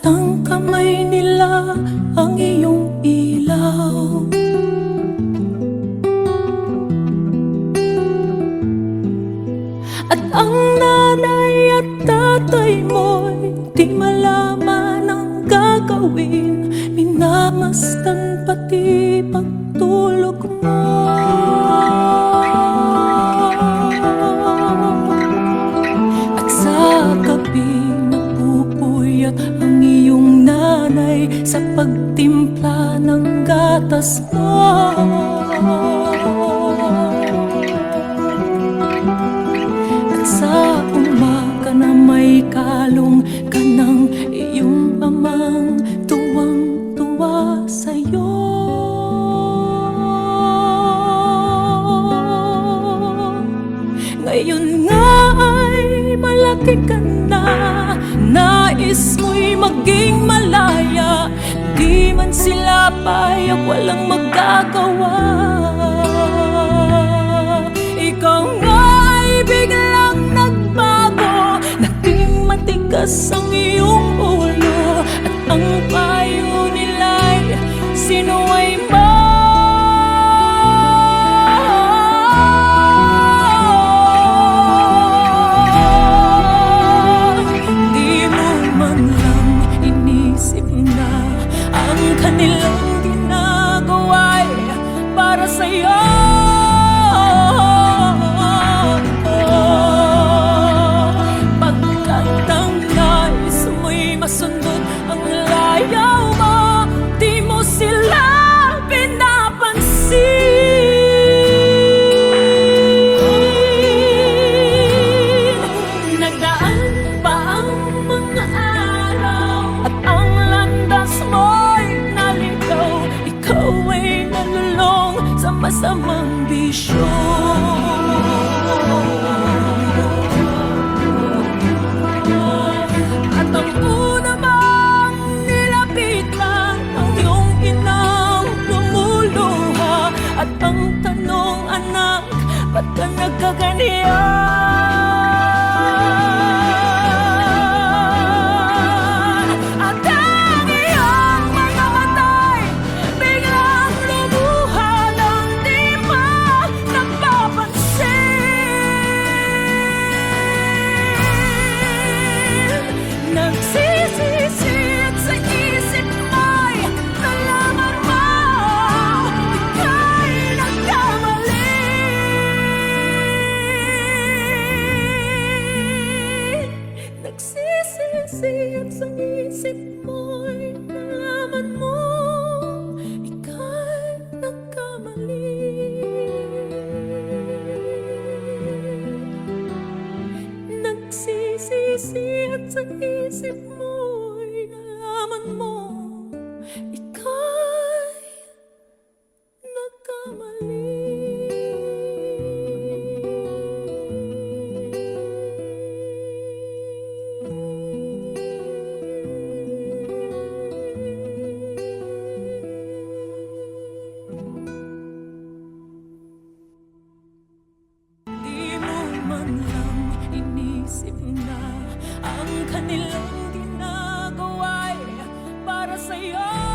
ng kamay nila ang iyong ilaw. At ang nanay at tatay mo'y di malaman ang gagawin, minamasdan pati pagtulog mo. At sa gabi napupuyat ang iyong nanay sa pagtimpla ng gatas mo. Sa umaga na may kalong ka ng iyong amang tuwang-tuwa sa'yo. Ngayon nga ay malaki ka na, nais mo'y maging malaya, di man sila payag, walang magagawa. Ikaw nga ay biglang nagbago, naging matigas ang iyong ulo, at ang payo nila'y sinuway mo. Di mo man lang inisip na ang kanilang ginagawa'y para sa'yo. Masundot ang layaw mo, di mo sila pinapansin. Nagdaan pa ang mga araw at ang landas mo'y naligaw. Ikaw ay nalulong sa masamang bisyo. At ang una bang nilapitan ang iyong inang lumuluha, at ang tanong, anak, ba't ka nagkaganyan? At ang iyong mga mata'y biglang lumuha nang di mo napapansin. Nagsisisi at sa isip mo'y nalaman mo ika'y nagkamali. Nagsisisi at sa isip mo'y nalaman mo ika'y nagkamali. Nagsisisi at sa isip mo'y nalaman mo ika'y nagkamali. Di mo man lang inisip na ang kanilang ginagawa'y para sa'yo.